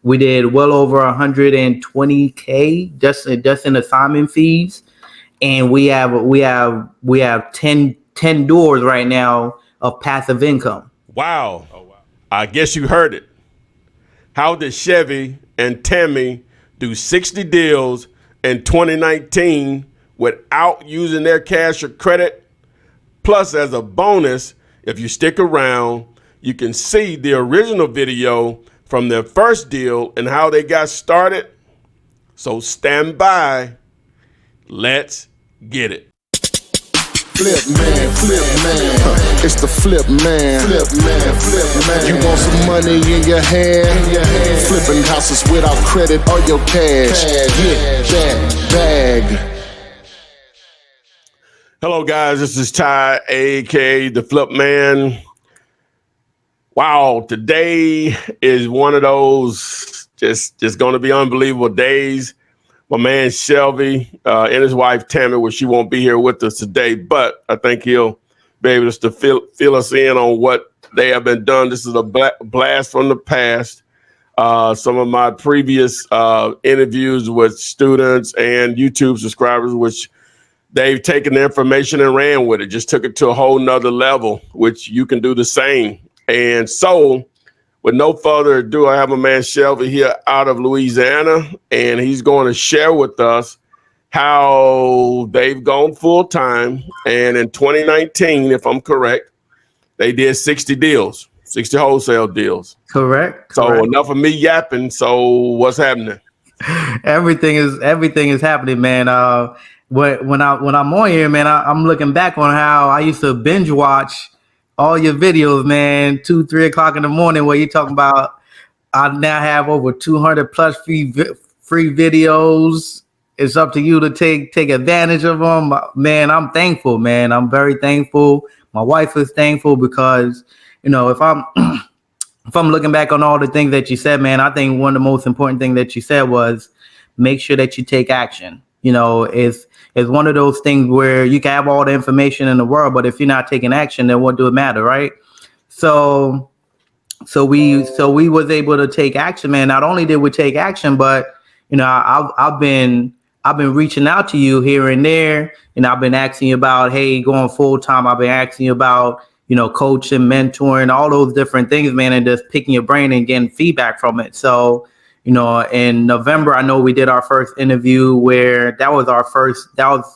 We did well over 120K just in assignment fees, and we have 10 doors right now of passive income. Wow. I guess you heard it. How did Chevy and Tammy do 60 deals in 2019 without using their cash or credit? Plus, as a bonus, if you stick around, you can see the original video from their first deal and how they got started. So stand by. Let's get it. Flip man, it's the flip man. You want some money in your hand? Flipping houses without credit or your cash. Get that bag. Hello, guys. This is Ty, aka the Flip Man. Wow, today is one of those just going to be unbelievable days. My man Chevy and his wife Tammy, well, she won't be here with us today, but I think he'll be able to fill us in on what they have been done. This is a blast from the past. Some of my previous interviews with students and YouTube subscribers, which they've taken the information and ran with it, just took it to a whole nother level, which you can do the same. And so, with no further ado, I have my man Chevy here out of Louisiana, and he's going to share with us how they've gone full time. And in 2019, if I'm correct, they did 60 deals, 60 wholesale deals. Correct. So enough of me yapping. So what's happening? Everything is happening, man. When I'm on here, man, I'm looking back on how I used to binge watch all your videos, man, 2-3 o'clock in the morning, where you're talking about I now have over 200 plus free videos. It's up to you to take advantage of them. Man, I'm thankful, man. I'm very thankful. My wife is thankful because, if I'm looking back on all the things that you said, man, I think one of the most important things that you said was make sure that you take action. It's one of those things where you can have all the information in the world, but if you're not taking action, then what do it matter, right? So we was able to take action, man. Not only did we take action, but I've been reaching out to you here and there, and I've been asking you about, hey, going full time. I've been asking you about, coaching, mentoring, all those different things, man, and just picking your brain and getting feedback from it. So, in November, I know we did our first interview where that was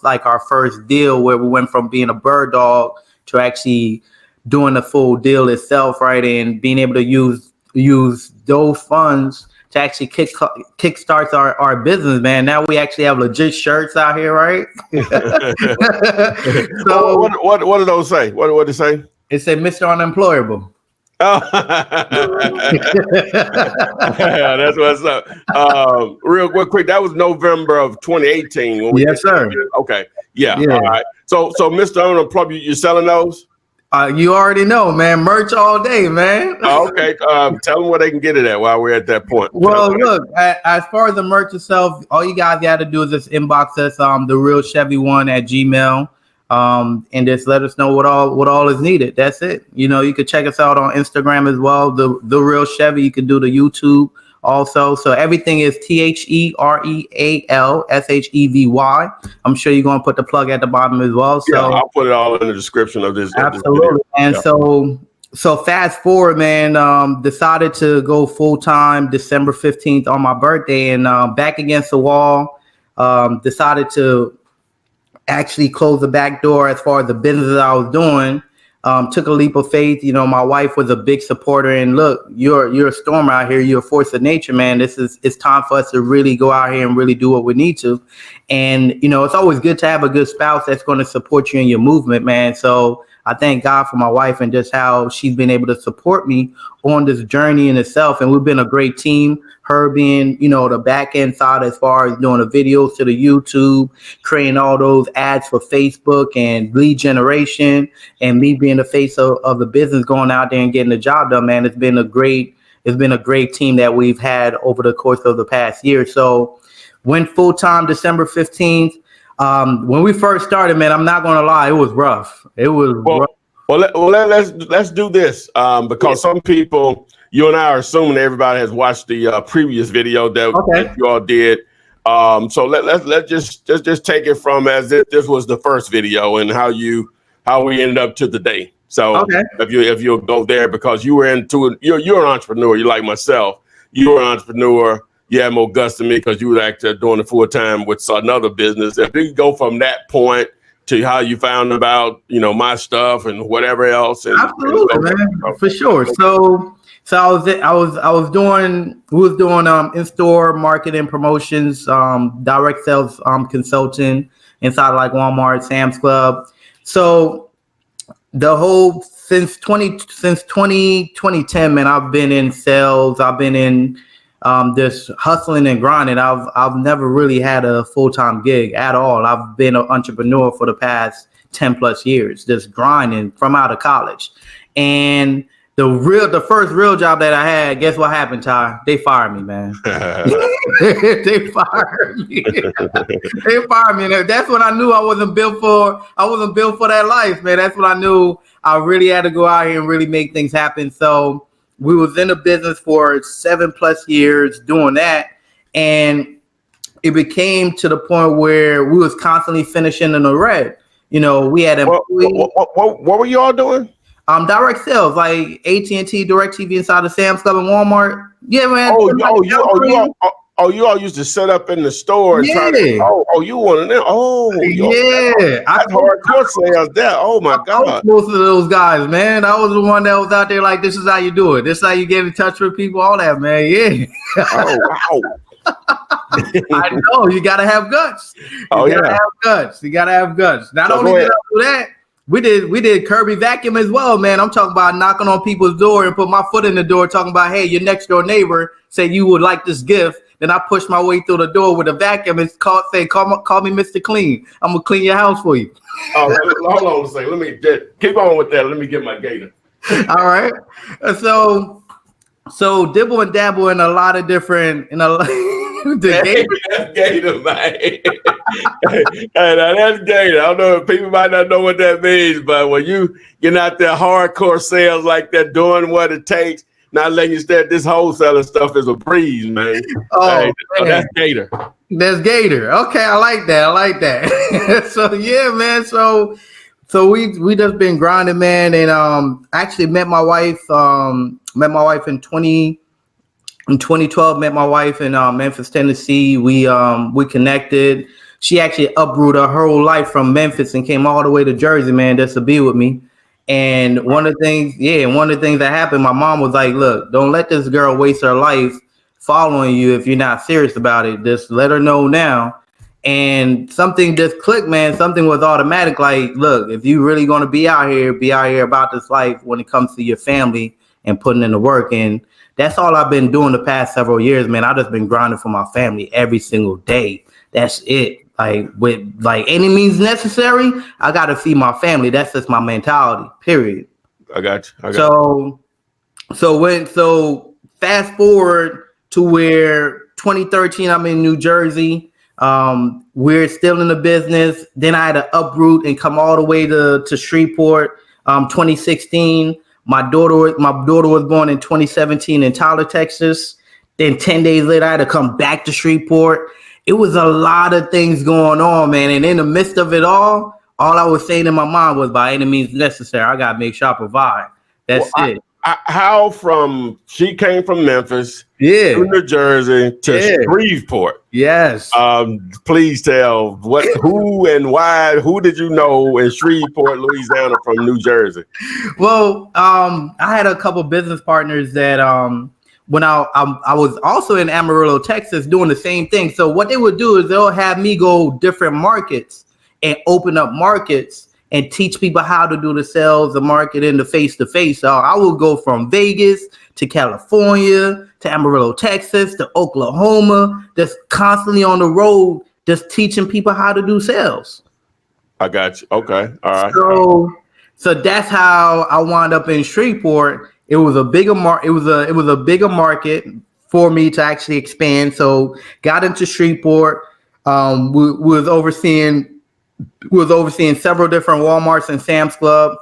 like our first deal where we went from being a bird dog to actually doing the full deal itself, right? And being able to use those funds to actually kickstart our business, man. Now we actually have legit shirts out here, right? So what did those say? What did it say? It said Mr. Unemployable. Oh, yeah, that's what's up. Real quick, that was November of 2018. When yes, sir. Okay, yeah. All right. So Mr. Unemployable, you're selling those? You already know, man. Merch all day, man. Okay. Tell them where they can get it at while we're at that point. Well, look, as far as the merch itself, all you guys got to do is just inbox us, therealchevy1@gmail.com. And just let us know what all is needed. That's it. You could check us out on Instagram as well. The Real Chevy. You can do the YouTube also. So everything is TheRealShevy. I'm sure you're gonna put the plug at the bottom as well. So yeah, I'll put it all in the description of this. Absolutely. And yeah. So fast forward, man. Decided to go full time December 15th on my birthday, and back against the wall. Decided to actually close the back door as far as the business that I was doing. Took a leap of faith. My wife was a big supporter, and look, you're a storm out here. You're a force of nature, man. It's time for us to really go out here and really do what we need to. And, it's always good to have a good spouse that's going to support you in your movement, man. So I thank God for my wife and just how she's been able to support me on this journey in itself. And we've been a great team. Her being, the back end side as far as doing the videos to the YouTube, creating all those ads for Facebook and lead generation, and me being the face of the business, going out there and getting the job done, man. It's been a great team that we've had over the course of the past year. So went full time December 15th. When we first started, man, I'm not going to lie, it was rough. It was rough. Well, let's do this because some people, you and I are assuming everybody has watched the previous video that you all did. So let's just take it from as if this was the first video and how we ended up to today. So if you'll go there, because you were you're an entrepreneur, you like myself. You were an entrepreneur. You had more guts than me because you were actually doing it full time with another business. If you go from that point to how you found about, my stuff and whatever else. Absolutely, man, for sure. So we was doing in-store marketing promotions, direct sales consulting inside like Walmart, Sam's Club. So the whole since 2010, man, I've been in sales. I've been in this hustling and grinding. I've never really had a full-time gig at all. I've been an entrepreneur for the past 10 plus years, just grinding from out of college. And the first real job that I had, guess what happened, Ty? They fired me, man. They fired me. They fired me. And that's when I knew I wasn't built for that life, man. That's when I knew I really had to go out here and really make things happen. So we was in the business for 7+ years doing that. And it became to the point where we was constantly finishing in the red. We had employees. What were you all doing? Direct sales, like AT&T, DirecTV inside of Sam's Club and Walmart. Yeah, man. You all used to set up in the store and try to. You one of them. Yeah. I hardcore sales there. Oh my God. Most of those guys, man. I was the one that was out there like, this is how you do it. This is how you get in touch with people. All that, man. Yeah. Oh wow. I know, you gotta have guts. You gotta have guts. Not only did I do that, we did Kirby vacuum as well, man. I'm talking about knocking on people's door and put my foot in the door, talking about, hey, your next door neighbor said you would like this gift. Then I push my way through the door with a vacuum and call me Mr. Clean. I'm gonna clean your house for you. Hold on a second. Let me keep on with that. Let me get my gator. All right. So dibble and dabble in a lot of different That's gator, man. Hey, now that's gator. I don't know if people might not know what that means, but when you get out there hardcore sales like that, doing what it takes, not letting you start this wholesaling stuff is a breeze, man. Man. That's gator. That's gator. Okay, I like that. So yeah, man. So we just been grinding, man, and actually met my wife in 2012. Met my wife in Memphis, Tennessee. We connected. She actually uprooted her whole life from Memphis and came all the way to Jersey, man, just to be with me. And one of the things that happened, my mom was like, look, don't let this girl waste her life following you if you're not serious about it. Just let her know now. And something just clicked, man. Something was automatic. Like, look, if you really going to be out here about this life when it comes to your family and putting in the work. And that's all I've been doing the past several years, man. I've just been grinding for my family every single day. That's it. With any means necessary, I got to feed my family. That's just my mentality, period. I got you. So fast forward to where 2013, I'm in New Jersey. We're still in the business. Then I had to uproot and come all the way to Shreveport. 2016, my daughter was born in 2017 in Tyler, Texas. Then 10 days later, I had to come back to Shreveport. It was a lot of things going on, man. And in the midst of it all I was saying in my mind was, by any means necessary, I got to make sure I provide. That's it. She came from Memphis to New Jersey to Shreveport. Yes. Please tell who and why, who did you know in Shreveport, Louisiana from New Jersey? Well, I had a couple business partners that when I was also in Amarillo, Texas, doing the same thing. So what they would do is they'll have me go different markets and open up markets and teach people how to do the sales, the marketing, the face-to-face. So I will go from Vegas to California to Amarillo, Texas to Oklahoma, just constantly on the road, just teaching people how to do sales. I got you. Okay. All right. So that's how I wound up in Shreveport. It was a bigger market for me to actually expand. So got into Shreveport. We was overseeing several different Walmarts and Sam's Club.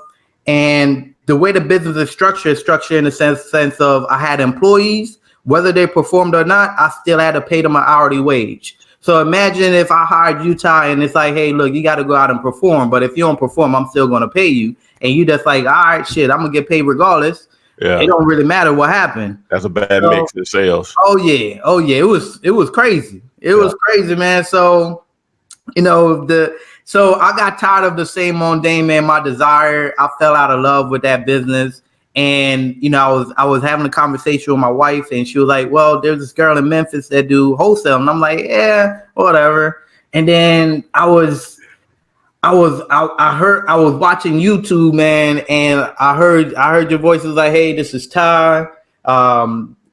And the way the business is structured in the sense of I had employees, whether they performed or not, I still had to pay them an hourly wage. So imagine if I hired you, Ty, and it's like, hey, look, you got to go out and perform. But if you don't perform, I'm still going to pay you. And you just like, all right, shit, I'm going to get paid regardless. Yeah. It don't really matter what happened. That's a bad mix in sales. Oh yeah. It was crazy. It was crazy, man. So, so I got tired of the same mundane, man. My desire, I fell out of love with that business. And, I was having a conversation with my wife, and she was like, well, there's this girl in Memphis that do wholesale. And I'm like, yeah, whatever. And then I was watching YouTube, man, and I heard your voice. It was like, hey, this is Ty.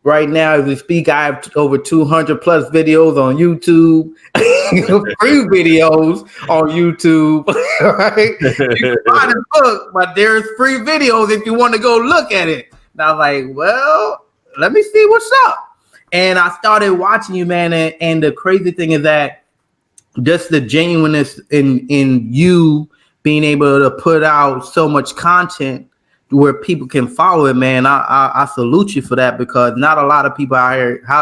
Right now, as we speak, I have over 200 plus videos on YouTube, free videos on YouTube. Right? You can buy the book, but there's free videos if you want to go look at it. And I was like, well, let me see what's up. And I started watching you, man. And the crazy thing is that just the genuineness in you being able to put out so much content where people can follow it, man. I salute you for that, because not a lot of people out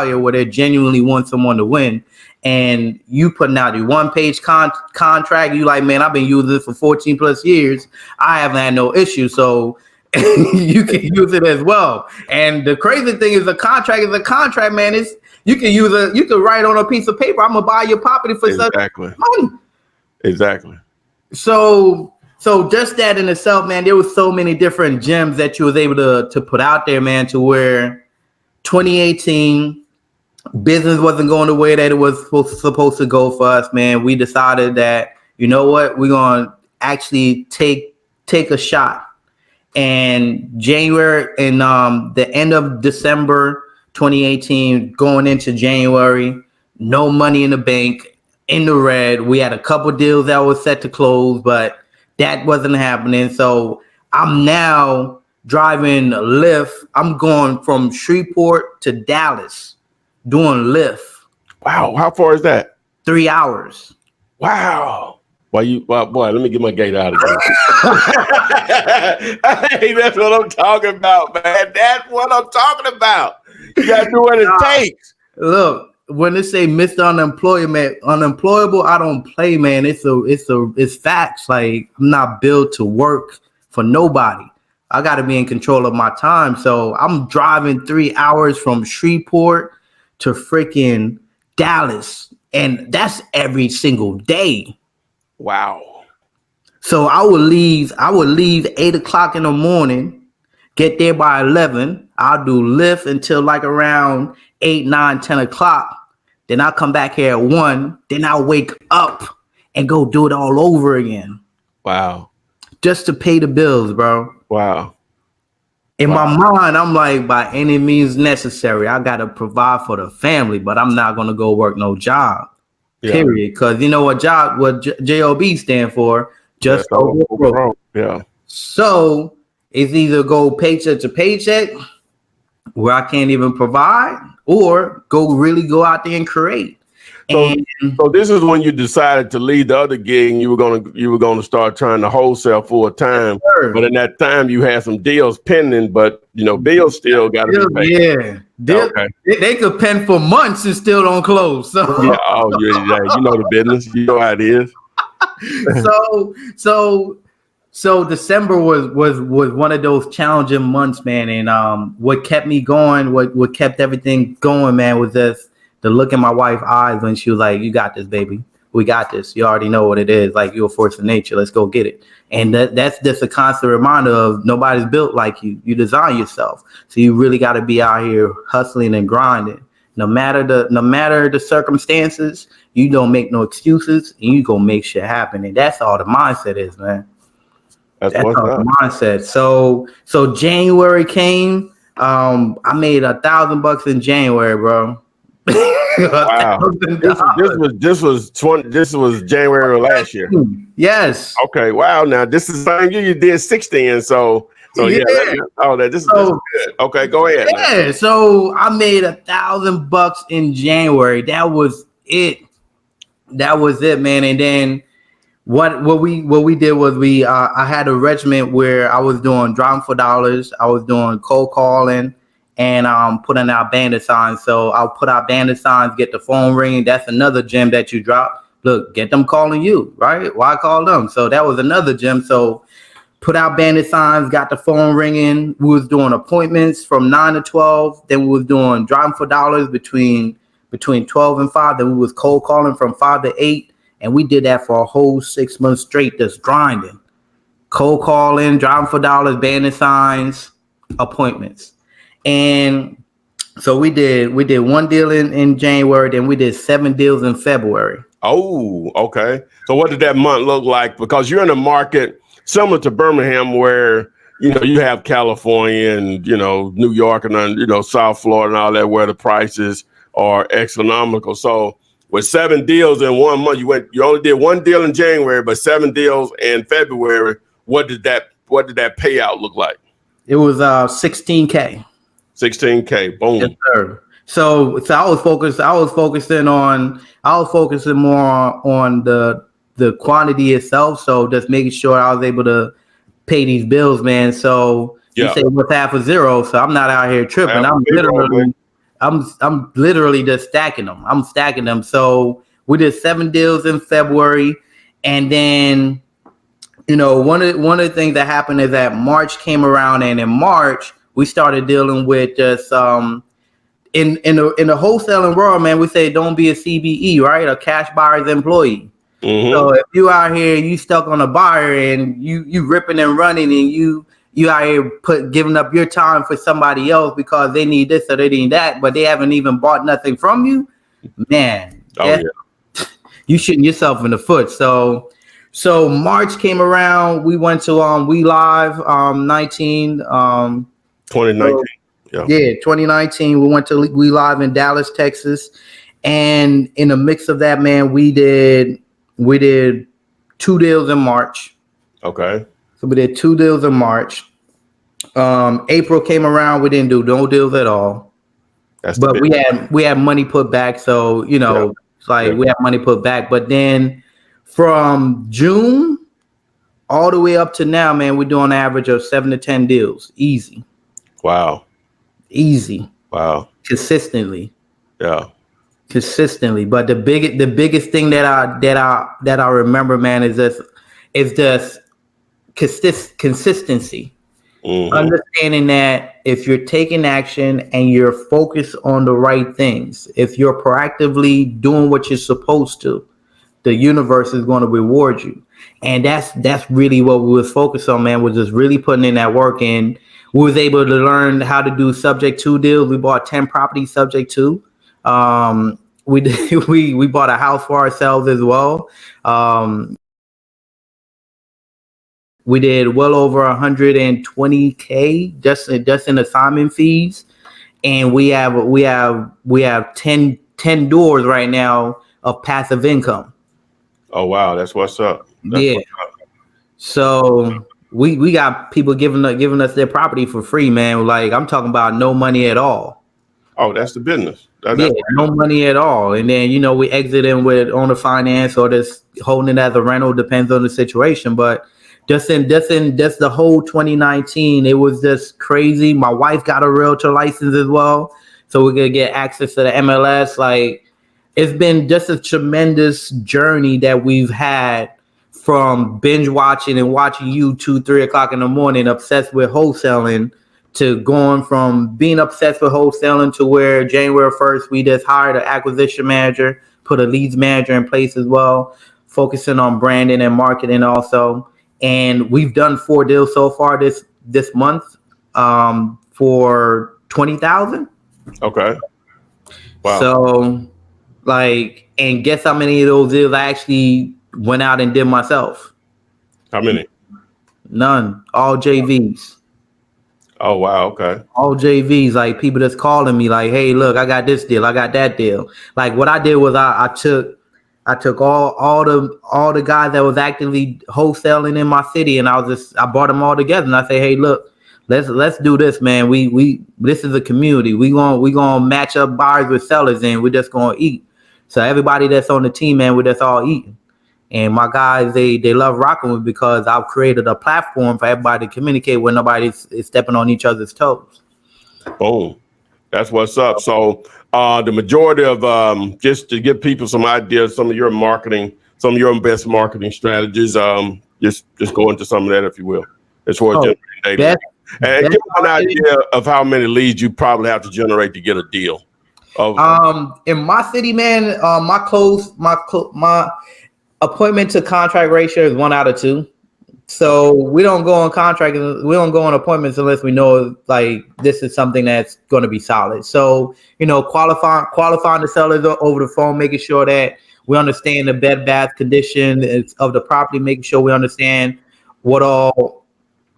here where they genuinely want someone to win. And you putting out your one-page contract, you like, man, I've been using this for 14 plus years. I haven't had no issue. So you can use it as well. And the crazy thing is, a contract is a contract, man. You can write on a piece of paper, I'm gonna buy your property for such money. Exactly. So just that in itself, man, there was so many different gems that you was able to put out there, man, to where 2018 business wasn't going the way that it was supposed to go for us, man. We decided that, you know what, we're going to actually take a shot. And January, and the end of December 2018, going into January, no money in the bank, in the red. We had a couple deals that were set to close, but that wasn't happening. So I'm now driving Lyft. I'm going from Shreveport to Dallas doing Lyft. Wow. How far is that? 3 hours. Wow. Boy, let me get my gate out of here. Hey, that's what I'm talking about, man. That's what I'm talking about. You got to do what it takes. Look, when they say Mr. Unemployable, I don't play, man. It's facts. Like, I'm not built to work for nobody. I got to be in control of my time. So I'm driving 3 hours from Shreveport to freaking Dallas, and that's every single day. Wow. So I would leave 8 o'clock in the morning, get there by 11. I'll do Lyft until like around 8, 9, 10 o'clock. Then I'll come back here at 1. Then I'll wake up and go do it all over again. Wow. Just to pay the bills, bro. Wow. In my mind, I'm like, by any means necessary, I got to provide for the family, but I'm not going to go work no job, period. Because you know what JOB stand for? Just over broke. Yeah. So it's either go paycheck to paycheck, where I can't even provide, or go out there and create. So this is when you decided to leave the other gig, and you were gonna start trying to wholesale full time. Yes, but in that time, you had some deals pending, but bills still got to be paid. Yeah, they could pen for months and still don't close. So yeah, you know the business, you know how it is. So December was one of those challenging months, man. And what kept me going, what kept everything going, man, was just the look in my wife's eyes when she was like, "You got this, baby. We got this. You already know what it is. Like, you're a force of nature. Let's go get it." And that's just a constant reminder of nobody's built like you. You design yourself. So you really got to be out here hustling and grinding. No matter the circumstances, you don't make no excuses, and you gonna make shit happen. And that's all the mindset is, man. That's all the mindset. So January came. I made $1,000 in January, bro. Wow. This was January of last year. Yes. Okay. Wow. Now this is the same year you did 60 in. So yeah. This is good. Okay, go ahead. Yeah. Man. So I made $1,000 in January. That was it, man. And then What we did was I had a regiment where I was doing driving for dollars, I was doing cold calling, and putting out bandit signs. So I'll put out bandit signs, get the phone ringing. That's another gem that you drop. Look, get them calling you, right? Why call them? So that was another gem. So put out bandit signs, got the phone ringing. We was doing appointments from 9 to 12. Then we was doing driving for dollars between 12 and 5. Then we was cold calling from 5 to 8. And we did that for a whole 6 months straight, just grinding. Cold calling, driving for dollars, bandit signs, appointments. And so we did one deal in January, then we did 7 deals in February. Oh, okay. So what did that month look like? Because you're in a market similar to Birmingham where, you have California and, New York and, South Florida and all that where the prices are astronomical. So with 7 deals in 1 month, you only did 1 deal in January, but 7 deals in February. What did that payout look like? It was $16K. $16K. Boom. Yes, sir. So I was focusing more on the quantity itself. So just making sure I was able to pay these bills, man. So you say what's half a zero? So I'm not out here tripping. I'm literally just stacking them. I'm stacking them. So we did 7 deals in February, and then one of the things that happened is that March came around, and in March we started dealing with just in the wholesaling world, man. We say don't be a CBE, right? A cash buyer's employee. Mm-hmm. So if you out here, you stuck on a buyer and you ripping and running, and you out here giving up your time for somebody else because they need this or they need that, but they haven't even bought nothing from you, man. You shooting yourself in the foot. So March came around, we went to We Live 2019. 2019. We went to We Live in Dallas, Texas, and in the mix of that, man, we did 2 deals in March. Okay. So we did 2 deals in March. April came around, we didn't do no deals at all. But we had money put back, so we have money put back. But then from June all the way up to now, man, we're doing an average of 7 to 10 deals, easy. Wow. Easy. Wow. Consistently. Yeah. Consistently. But the biggest thing that I remember, man, is just consistency. Mm-hmm. Understanding that if you're taking action and you're focused on the right things, if you're proactively doing what you're supposed to, the universe is going to reward you. And that's really what we was focused on, man, was just really putting in that work. And we was able to learn how to do subject to deals. We bought 10 properties subject to. We bought a house for ourselves as well. We did well over 120K just in assignment fees, and we have 10 doors right now of passive income. Oh wow, that's what's up. What's up. So we got people giving us their property for free, man. Like I'm talking about no money at all. Oh, that's the business. No money at all. And then we exit in with owner finance or just holding it as a rental, depends on the situation. But just the whole 2019, it was just crazy. My wife got a realtor license as well, so we're gonna get access to the MLS. Like, it's been just a tremendous journey that we've had, from binge watching and watching you 2-3 o'clock in the morning, obsessed with wholesaling, to going from being obsessed with wholesaling to where January 1st we just hired an acquisition manager, put a leads manager in place as well, focusing on branding and marketing also. And we've done 4 deals so far this month for $20,000. Okay. Wow. So, and guess how many of those deals I actually went out and did myself? How many? None. All JVs. Oh, wow. Okay. All JVs, like people that's calling me like, hey, look, I got this deal, I got that deal. Like what I did was I took all the guys that was actively wholesaling in my city, and I brought them all together, and I say, hey, look, let's do this, man. We this is a community. We gonna match up buyers with sellers, and we're just gonna eat. So everybody that's on the team, man, we're just all eating. And my guys, they love rocking with because I've created a platform for everybody to communicate where nobody's is stepping on each other's toes. Boom. That's what's up. So the majority of just to give people some ideas, some of your marketing, some of your best marketing strategies, just go into some of that if you will, as far as generating data. And give them an idea of how many leads you probably have to generate to get a deal. In my city, man, my appointment to contract ratio is 1 out of 2. So we don't go on contract, we don't go on appointments unless we know like this is something that's going to be solid. So, qualifying the sellers over the phone, making sure that we understand the bed bath condition of the property, making sure we understand what all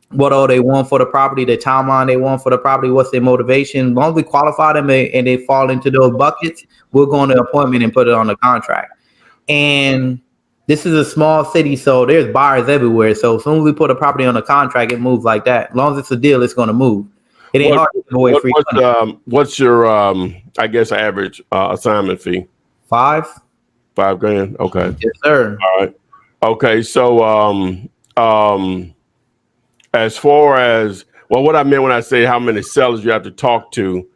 they want for the property, the timeline they want for the property, what's their motivation. As long as we qualify them and they fall into those buckets, we'll go on the appointment and put it on the contract. And this is a small city, so there's buyers everywhere. So as soon as we put a property on a contract, it moves like that. As long as it's a deal, it's going to move. It ain't hard to give away free money. What's your, I guess, average assignment fee? $5,000. $5,000. Okay. Yes, sir. All right. Okay. So, as far as what I meant when I say how many sellers you have to talk to.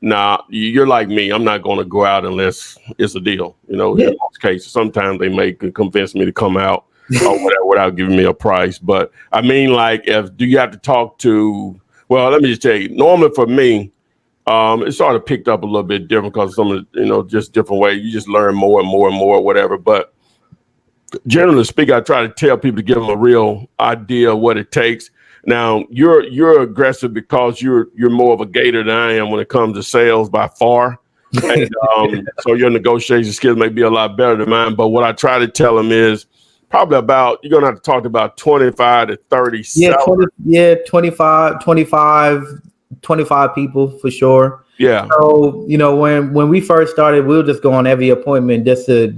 Now, you're like me. I'm not going to go out unless it's a deal. In most cases, sometimes they may convince me to come out or whatever without giving me a price. But I mean, like, do you have to talk to? Well, let me just tell you. Normally, for me, it's sort of picked up a little bit different because some of just different ways. You just learn more and more and more, whatever. But generally speaking, I try to tell people to give them a real idea of what it takes. Now you're aggressive because you're more of a gator than I am when it comes to sales by far, and so your negotiation skills may be a lot better than mine. But what I try to tell them is probably you're gonna have to talk to about 25 to 30 sellers. 25 people for sure. Yeah. So when we first started, we would just go on every appointment just to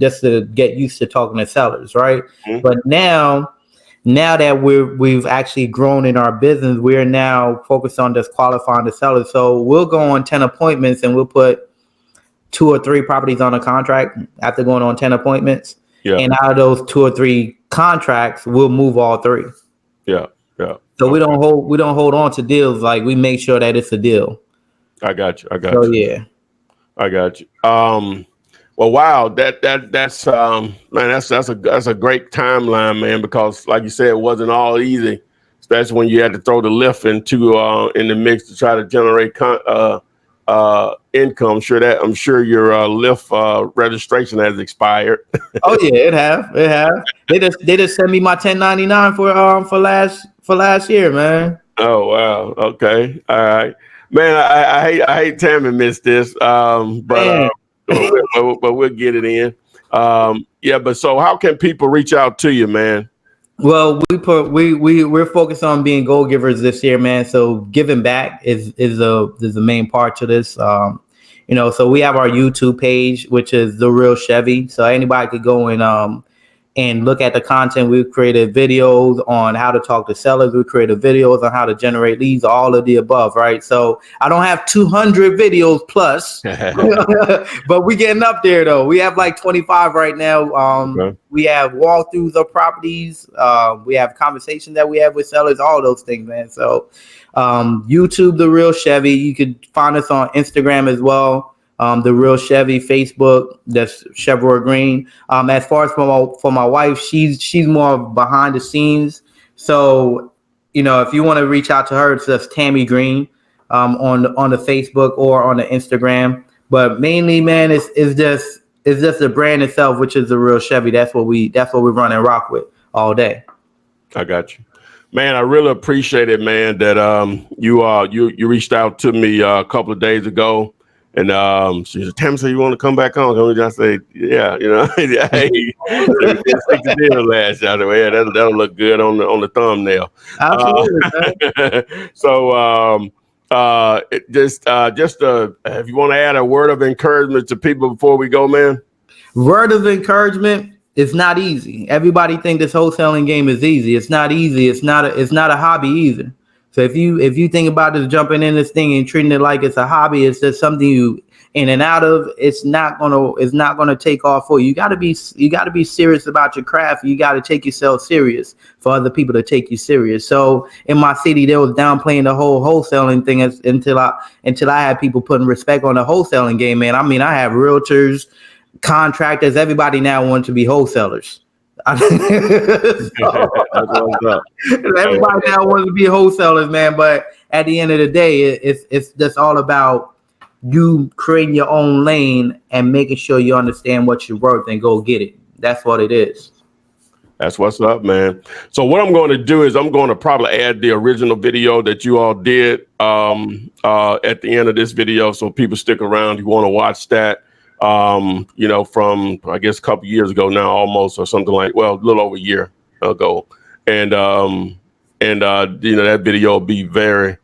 get used to talking to sellers, right? Mm-hmm. But now that we've actually grown in our business, we're now focused on just qualifying the sellers. So we'll go on 10 appointments and we'll put 2 or 3 properties on a contract after going on 10 appointments. Yeah. And out of those 2 or 3 contracts, we'll move all 3. Yeah. Yeah. So we don't hold on to deals. Like, we make sure that it's a deal. I got you. Yeah. I got you. Well, wow, that's man, that's a great timeline, man, because like you said, it wasn't all easy, especially when you had to throw the Lyft in the mix to try to generate income. I'm sure your Lyft registration has expired. Oh yeah, it have. They just sent me my 1099 for last year, man. Oh wow. Okay. All right, man. I hate Tammy missed this, but. But we'll get it in. But so how can people reach out to you, man? Well, we're focused on being goal givers this year, man. So giving back is the main part to this. So we have our YouTube page, which is The Real Chevy. So anybody could go and look at the content. We've created videos on how to talk to sellers. We created videos on how to generate leads, all of the above, right? So I don't have 200 videos plus, but we getting up there though. We have like 25 right now. Okay. We have walkthroughs of properties. We have conversations that we have with sellers, all those things, man. So YouTube, The Real Chevy. You could find us on Instagram as well. The Real Chevy, Facebook, that's Chevrolet Green. As far as for my wife, she's more behind the scenes. So, if you want to reach out to her, it's just Tammy Green on the Facebook or on the Instagram. But mainly, man, it's just the brand itself, which is The Real Chevy. That's what we run and rock with all day. I got you. Man, I really appreciate it, man, that you reached out to me a couple of days ago. And she said, Tammy, so you want to come back on? And I say, yeah, hey, stick the deal last year. Yeah, that'll look good on the thumbnail. Absolutely. So if you want to add a word of encouragement to people before we go, man. Word of encouragement. It's not easy. Everybody think this wholesaling game is easy. It's not easy. It's not a hobby either. So if you think about just jumping in this thing and treating it like it's a hobby, it's just something in and out of, it's not gonna take off for you. You gotta be serious about your craft. You gotta take yourself serious for other people to take you serious. So in my city, they was downplaying the whole wholesaling thing until I had people putting respect on the wholesaling game, man. I mean, I have realtors, contractors, everybody now wants to be wholesalers. So, That's what's up. everybody now wants to be wholesalers, man. But at the end of the day, it's just all about you creating your own lane and making sure you understand what you're worth and go get it. That's what it is. That's what's up, man. So what I'm going to do is I'm going to probably add the original video that you all did at the end of this video, so people stick around. You want to watch that, from I guess a couple years ago now, almost, or something like, well, a little over a year ago, and that video will be very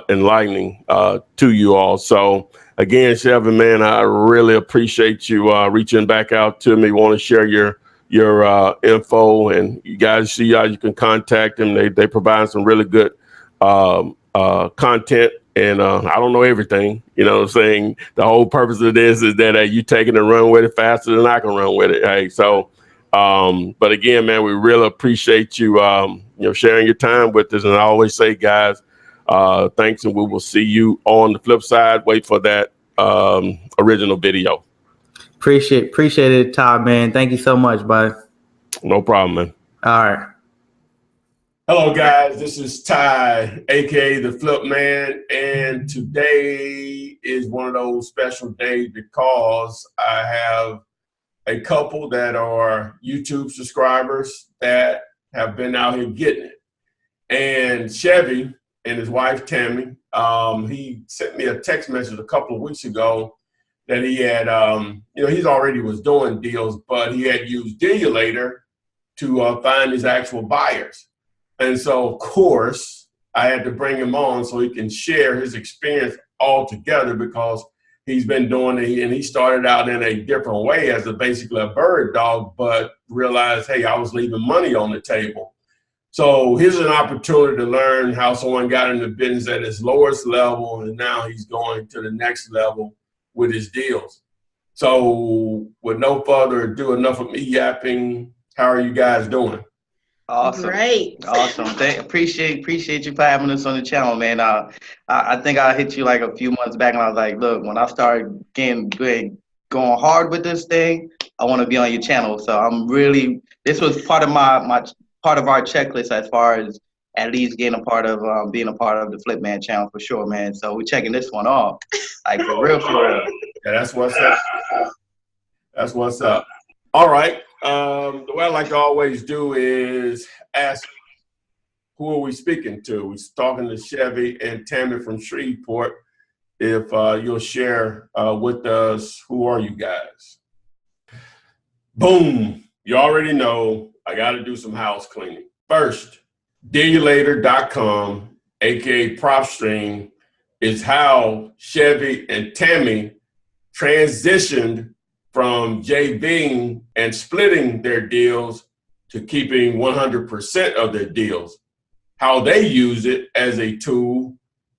enlightening to you all. So again, Chevy, man, I really appreciate you reaching back out to me. Want to share your info, and you guys see how you can contact them. They provide some really good content, and I don't know everything, you know what I'm saying? The whole purpose of this is that you take it and run with it faster than I can run with it. Hey, so but again, man, we really appreciate you sharing your time with us. And I always say, guys, thanks, and we will see you on the flip side. Wait for that original video. Appreciate it, Todd, man. Thank you so much, bud. No problem, man. All right. Hello, guys. This is Ty, aka the Flip Man, and today is one of those special days because I have a couple that are YouTube subscribers that have been out here getting it. And Chevy and his wife Tammy, he sent me a text message a couple of weeks ago that he had, he's already was doing deals, but he had used Dealulator to find his actual buyers. And so, of course, I had to bring him on so he can share his experience all together, because he's been doing it, and he started out in a different way as basically a bird dog, but realized, hey, I was leaving money on the table. So here's an opportunity to learn how someone got into business at his lowest level, and now he's going to the next level with his deals. So with no further ado, enough of me yapping. How are you guys doing? Awesome. Great. Awesome. Appreciate you for having us on the channel, man. I think I hit you like a few months back, and I was like, look, when I started going hard with this thing, I want to be on your channel. So this was part of part of our checklist as far as at least getting a part of being a part of the Flip Man channel for sure, man. So we're checking this one off, like for real. Yeah, that's what's up. That's what's up. All right. The way I like to always do is ask, who are we speaking to? We're talking to Chevy and Tammy from Shreveport. If you'll share with us, who are you guys? Boom. You already know I got to do some house cleaning. First, getreal.team, aka PropStream, is how Chevy and Tammy transitioned from JVing and splitting their deals to keeping 100% of their deals. How they use it as a tool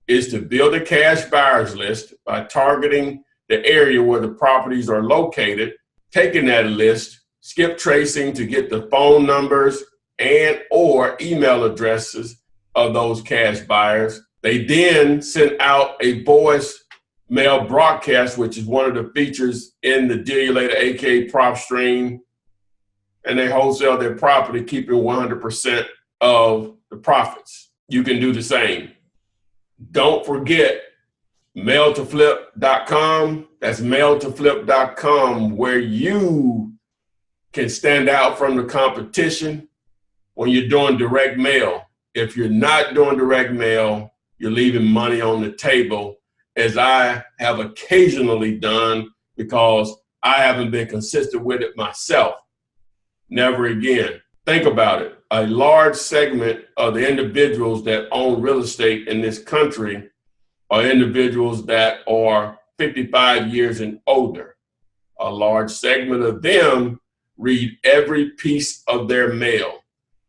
is to build a cash buyers list by targeting the area where the properties are located, taking that list, skip tracing to get the phone numbers and or email addresses of those cash buyers. They then send out a voice mail broadcast, which is one of the features in the Dealulator, aka PropStream, and they wholesale their property, keeping 100% of the profits. You can do the same. Don't forget mail-to-flip.com. That's mail-to-flip.com, where you can stand out from the competition when you're doing direct mail. If you're not doing direct mail, you're leaving money on the table, as I have occasionally done, because I haven't been consistent with it myself. Never again. Think about it. A large segment of the individuals that own real estate in this country are individuals that are 55 years and older. A large segment of them read every piece of their mail.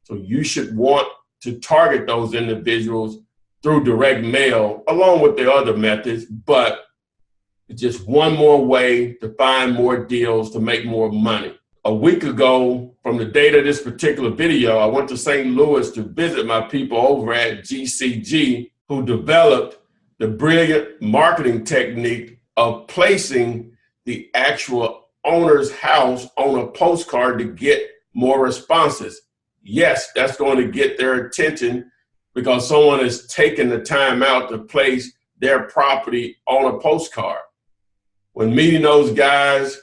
So you should want to target those individuals through direct mail, along with the other methods, but It's just one more way to find more deals to make more money. A week ago, from the date of this particular video, I went to St. Louis to visit my people over at GCG who developed the brilliant marketing technique of placing the actual owner's house on a postcard to get more responses. Yes, that's going to get their attention because someone is taking the time out to place their property on a postcard. When meeting those guys,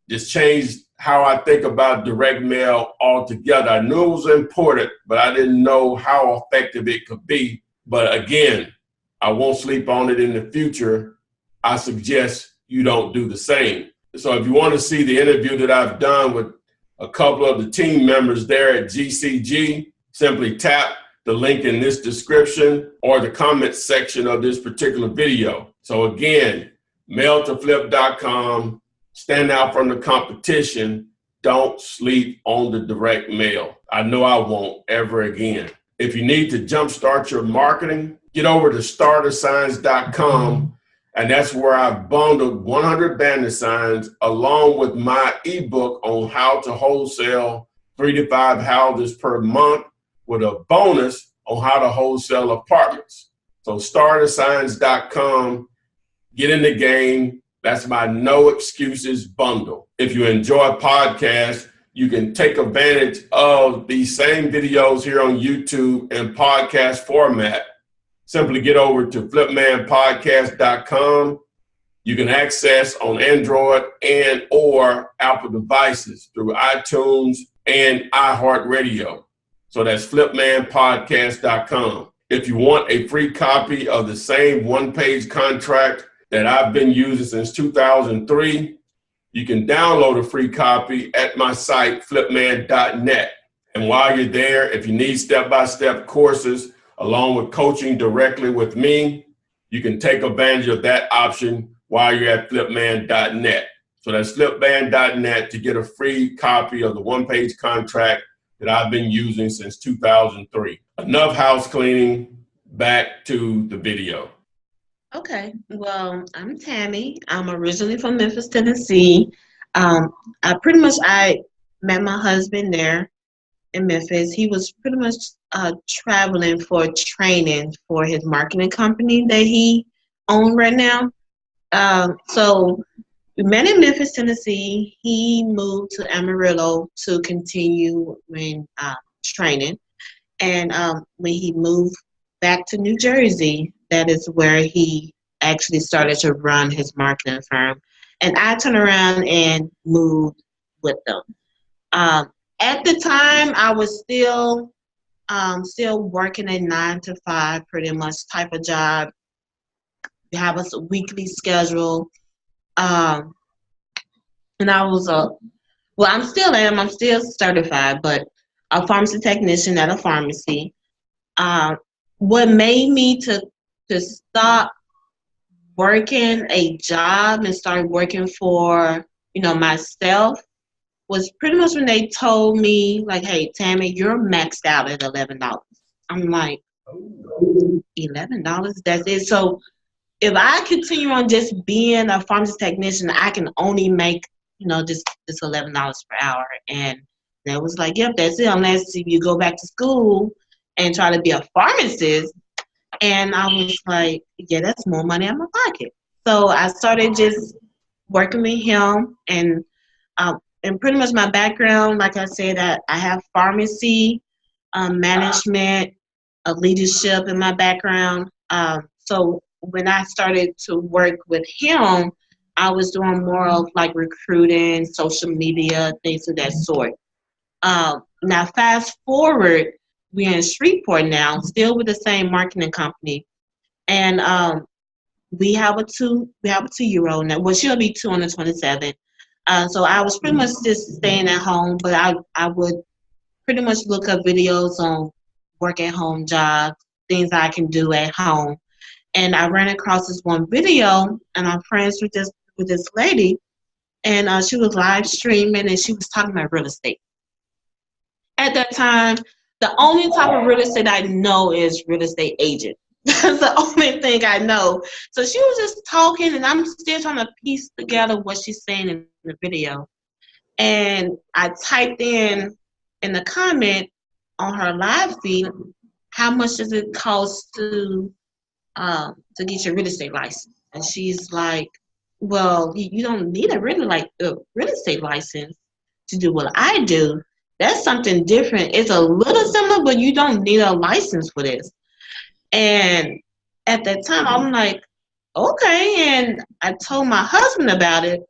just changed how I think about direct mail altogether. I knew it was important, but I didn't know how effective it could be. But again, I won't sleep on it in the future. I suggest you don't do the same. So if you want to see the interview that I've done with a couple of the team members there at GCG, simply tap the link in this description or the comment section of this particular video. So again, mailtoflip.com. Stand out from the competition. Don't sleep on the direct mail. I know I won't ever again. If you need to jumpstart your marketing, get over to startersigns.com, and that's where I've bundled 100 banner signs along with my ebook on how to wholesale 3 to 5 houses per month with a bonus on how to wholesale apartments. So startersigns.com, get in the game. That's my no excuses bundle. If you enjoy podcasts, you can take advantage of these same videos here on YouTube in podcast format. Simply get over to flipmanpodcast.com. You can access on Android and or Apple devices through iTunes and iHeartRadio. So that's flipmanpodcast.com. If you want a free copy of the same one-page contract that I've been using since 2003, you can download a free copy at my site, flipman.net. And while you're there, if you need step-by-step courses along with coaching directly with me, you can take advantage of that option while you're at flipman.net. So that's flipman.net to get a free copy of the one-page contract that I've been using since 2003. Enough house cleaning, back to the video. Okay, well, I'm Tammy. I'm originally from Memphis, Tennessee. I met my husband there in Memphis. He was pretty much traveling for training for his marketing company that he owned right now. So we met in Memphis, Tennessee. He moved to Amarillo to continue when training. And when he moved back to New Jersey, that is where he actually started to run his marketing firm. And I turned around and moved with them. At the time, I was still working a 9 to 5 pretty much type of job. We have a weekly schedule. And I was I'm still certified, but a pharmacy technician at a pharmacy. What made me to stop working a job and start working for, myself was pretty much when they told me, like, hey, Tammy, you're maxed out at $11. I'm like, $11? That's it? So if I continue on just being a pharmacy technician, I can only make, just this $11 per hour. And they was like, yep, that's it, unless you go back to school and try to be a pharmacist. And I was like, yeah, that's more money in my pocket. So I started just working with him, and pretty much my background, like I said, I have pharmacy, management, leadership in my background. So when I started to work with him, I was doing more of like recruiting, social media, things of that sort. Now fast forward, we're in Shreveport now, still with the same marketing company, and we have a 2-year-old now. Well, she'll be 2 on the 27th. So I was pretty much just staying at home, but I would pretty much look up videos on work at home jobs, things I can do at home, and I ran across this one video, and I'm friends with this lady, and she was live streaming, and she was talking about real estate. At that time, the only type of real estate I know is real estate agent. That's the only thing I know. So she was just talking, and I'm still trying to piece together what she's saying in the video. And I typed in the comment on her live feed, how much does it cost to get your real estate license? And she's like, well, you don't need a real estate license to do what I do. That's something different. It's a little similar, but you don't need a license for this. And at that time, I'm like, okay. And I told my husband about it.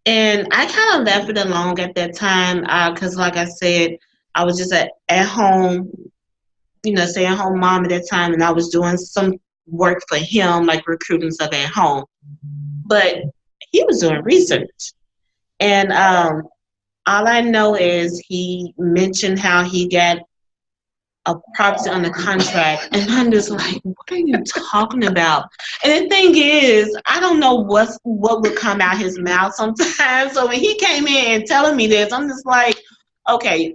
And I kind of left it alone at that time because, like I said, I was just at home, stay at home mom at that time. And I was doing some work for him, like recruiting stuff at home. But he was doing research. And all I know is he mentioned how he got a property under contract, and I'm just like, what are you talking about? And the thing is, I don't know what would come out his mouth sometimes. So when he came in and telling me this, I'm just like, okay,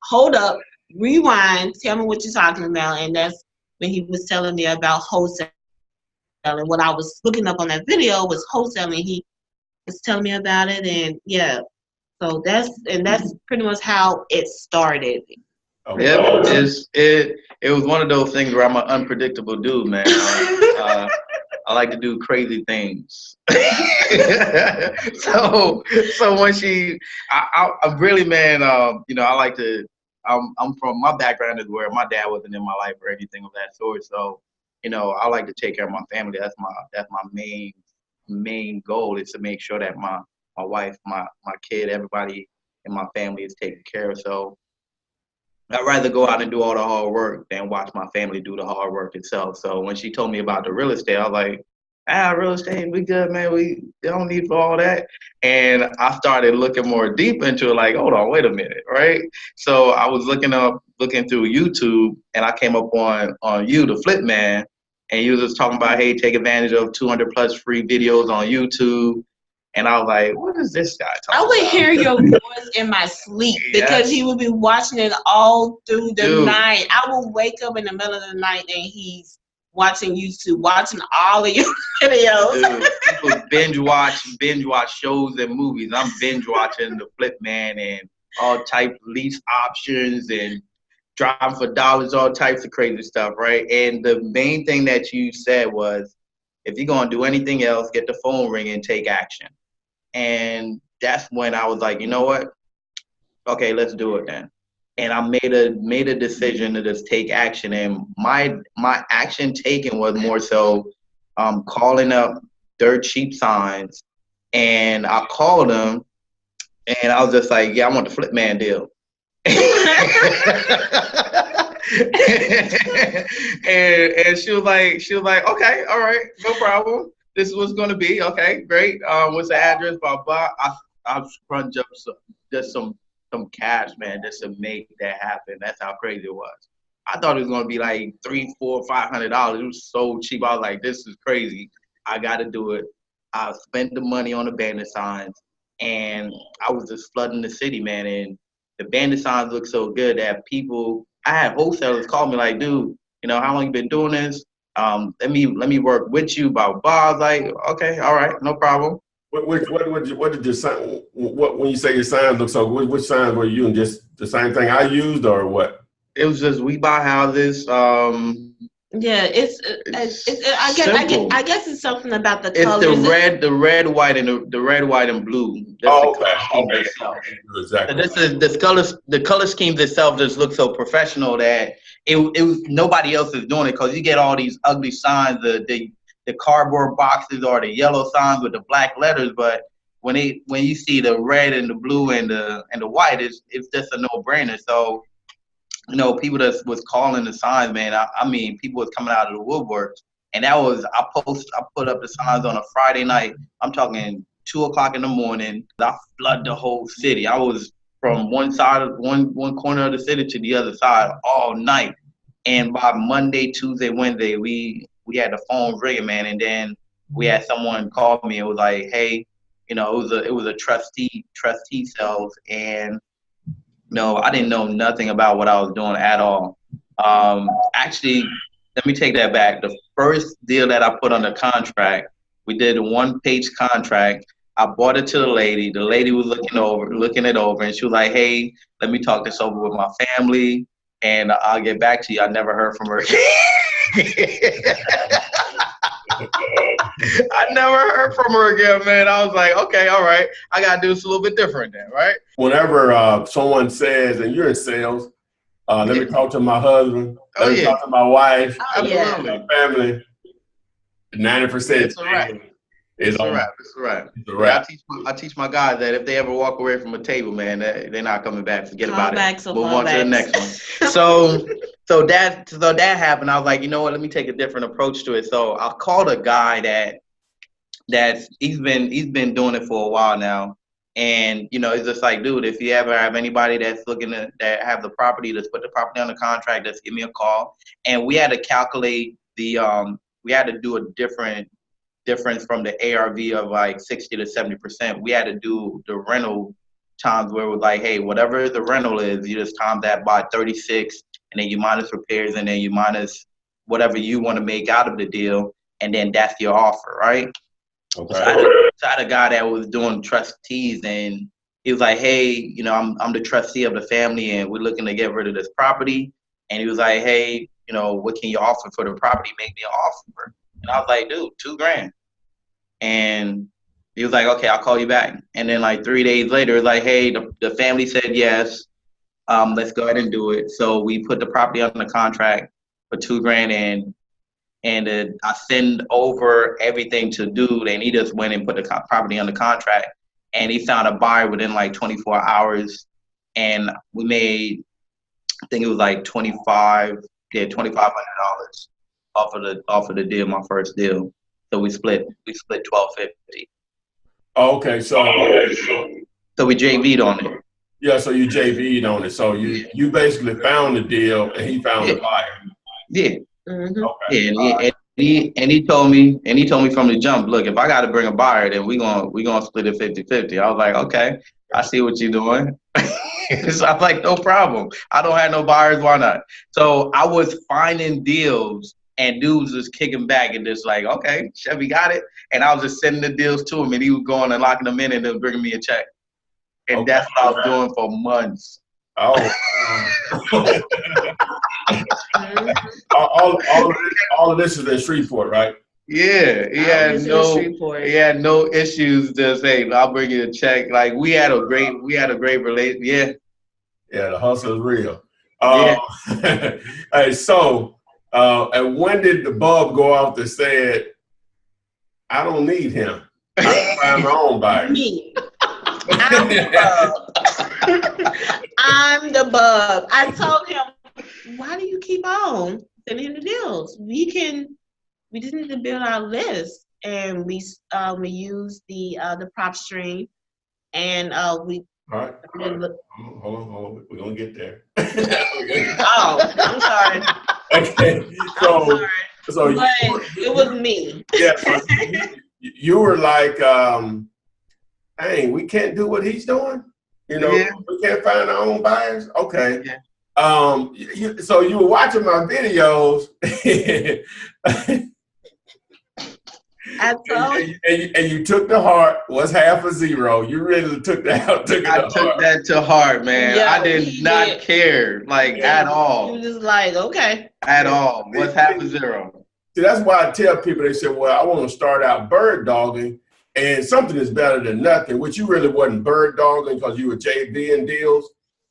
hold up, rewind, tell me what you're talking about. And that's when he was telling me about wholesaling. What I was looking up on that video was wholesaling. He was telling me about it, and yeah, so that's pretty much how it started. Okay. Yep, it was one of those things where I'm an unpredictable dude, man. I like to do crazy things. so when I really, man, I like to. I'm from, my background is where my dad wasn't in my life or anything of that sort. So, I like to take care of my family. That's my main goal, is to make sure that my wife, my kid, everybody in my family is taken care of. So I'd rather go out and do all the hard work than watch my family do the hard work itself. So when she told me about the real estate, I was like, real estate, we good, man. We don't need for all that. And I started looking more deep into it, like, hold on, wait a minute, right? So I was looking through YouTube, and I came up on you, the Flip Man, and you was just talking about, hey, take advantage of 200 plus free videos on YouTube. And I was like, what is this guy talking about? I would hear your voice in my sleep because he would be watching it all through the night. I would wake up in the middle of the night and he's watching YouTube, watching all of your videos. Dude, people binge watch shows and movies. I'm binge watching the Flip Man and all type lease options and driving for dollars, all types of crazy stuff, right? And the main thing that you said was, if you're gonna do anything else, get the phone ringing and take action. And that's when I was like, you know what? Okay, let's do it then. And I made a decision to just take action. And my action taken was more so calling up dirt cheap signs. And I called them, and I was just like, yeah, I want the Flip Man deal. and she was like, okay, all right, no problem. This is what's gonna be. Okay, great. What's the address? Blah blah. I scrunch up some cash, man, just to make that happen. That's how crazy it was. I thought it was gonna be like $300, $400, $500. It was so cheap. I was like, this is crazy. I gotta do it. I spent the money on the bandit signs, and I was just flooding the city, man. And the bandit signs look so good that I had wholesalers call me like, dude, how long you been doing this? Let me work with you, blah, blah. I was like, okay, all right, no problem. What did your sign? What, when you say your signs look so good, which signs were you using? Just the same thing I used, or what? It was just, we buy houses. Yeah, I guess it's something about the colors. It's the red, white, and blue. That's the color scheme itself. Exactly. This is the color schemes itself just look so professional that it was nobody else is doing it, because you get all these ugly signs, the cardboard boxes or the yellow signs with the black letters, but when you see the red and the blue and the white, it's just a no-brainer. So people that was calling the signs, man. I mean, people was coming out of the woodworks, and that was I put up the signs on a Friday night. I'm talking 2:00 in the morning. I flooded the whole city. I was from one side of one corner of the city to the other side all night. And by Monday, Tuesday, Wednesday, we had the phone ringing, man. And then we had someone call me and was like, hey, it was a trustee sales, and I didn't know nothing about what I was doing at all. Actually, let me take that back. The first deal that I put on the contract, we did a 1-page contract. I brought it to the lady. The lady was looking it over, and she was like, "Hey, let me talk this over with my family, and I'll get back to you." I never heard from her again. I never heard from her again, man. I was like, okay, all right. I got to do this a little bit different then, right? Whenever someone says, and you're in sales, let me talk to my husband, let me talk to my wife, my family, 90% it's a wrap. It's a wrap. It's a wrap. I teach my guys that if they ever walk away from a table, man, they're not coming back. Forget about it. Move on to the next one. So that happened. I was like, you know what? Let me take a different approach to it. So I called a guy that's he's been doing it for a while now, and it's just like, dude, if you ever have anybody that's looking that have the property, let's put the property on the contract. Just give me a call. And we had to calculate we had to do a difference from the ARV of like 60 to 70%. We had to do the rental times where it was like, hey, whatever the rental is, you just times that by 36, and then you minus repairs, and then you minus whatever you want to make out of the deal, and then that's your offer, right? Okay. So I had a guy that was doing trustees, and he was like, hey, I'm the trustee of the family, and we're looking to get rid of this property. And he was like, hey, what can you offer for the property? Make me an offer. And I was like, dude, $2,000. And he was like, okay, I'll call you back. And then like 3 days later, it's like, hey, the family said yes. Let's go ahead and do it. So we put the property on the contract for $2,000, and I send over everything to dude, and he just went and put the property on the contract, and he found a buyer within like 24 hours, and we made, I think it was like $2,500 off of the deal, my first deal. So we split $1,250. Okay, so we JV'd on it. Yeah, so you JV'd on it. So you basically found the deal, and he found the buyer. Yeah. Mm-hmm. Okay. Yeah, and he told me from the jump, look, if I got to bring a buyer, then we gonna split it 50-50. I was like, okay, I see what you're doing. So I'm like, no problem. I don't have no buyers. Why not? So I was finding deals, and dudes was kicking back and just like, okay, Chevy got it. And I was just sending the deals to him, and he was going and locking them in and then bringing me a check. And that's what I was doing for months. Oh. all of this is in Shreveport, right? Yeah, he had no issues to say, I'll bring you a check. Like we had a great relation. Yeah. Yeah, the hustle is real. Yeah. Hey, so and when did the bulb go off that said, I don't need him. I can find my own buyer? Me. I'm the bug. I told him, why do you keep on sending the deals? We just need to build our list, and we use the prop stream, and we. All right. Hold on. We're gonna get there. Oh, I'm sorry. Okay. So but it was me. Yeah. So you were like, hey, we can't do what he's doing. We can't find our own buyers. Okay. Yeah. So you were watching my videos. I told you. And you took the heart was half a zero. You really took that out. I took that to heart, man. Yeah, I did not care, at all. You just like, okay. At all. What's half a zero? See, that's why I tell people, they say, well, I want to start out bird dogging, and something is better than nothing, which you really wasn't bird dogging because you were JVing deals.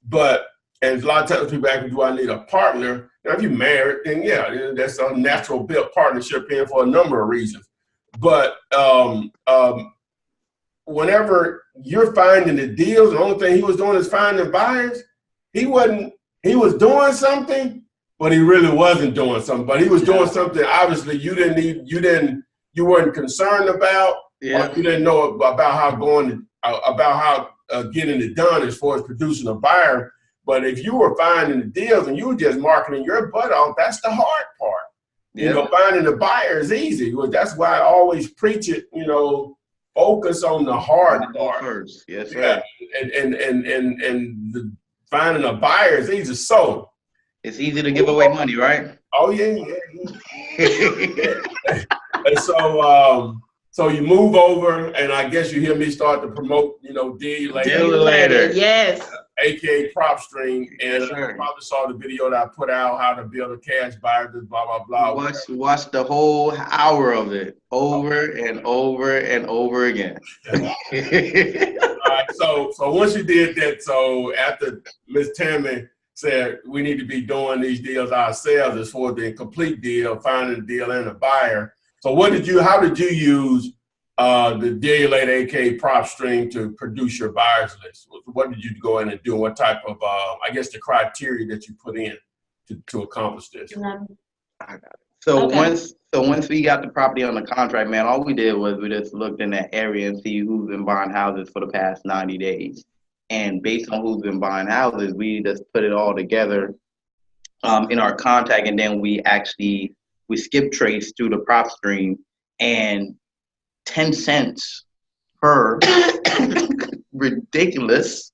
But as a lot of times people ask me, do I need a partner? Now, if you're married, then yeah, that's a natural built partnership in for a number of reasons. But whenever you're finding the deals, the only thing he was doing is finding buyers. He was doing something, but he really wasn't doing something. But he was doing something obviously you weren't concerned about, or you didn't know about how getting it done as far as producing a buyer. But if you were finding the deals and you were just marketing your butt off, that's the hard part. Finding the buyer is easy. That's why I always preach it, focus on the hard part first. Yes, right. And finding a buyer is easy. So It's easy to give away money, right? Oh yeah. And so you move over, and I guess you hear me start to promote, deal later. Deal later. Yes. AKA prop stream, and Yes, you sir. probably saw the video that I put out, how to build a cash buyer, this blah blah blah. Watch the whole hour of it over and over and over again. All right, so once you did that, so after Miss Tammy said we need to be doing these deals ourselves as for the complete deal, finding a deal and a buyer. So how did you use the deal later, aka prop stream, to produce your buyers list? What did you go in and do? What type of I guess the criteria that you put in to accomplish this? So Okay. once we got the property on the contract, man, all we did was we just looked in that area and see who's been buying houses for the past 90 days. And based on who's been buying houses, we just put it all together in our contact, and then we skip trace through the prop stream, and 10 cents per ridiculous.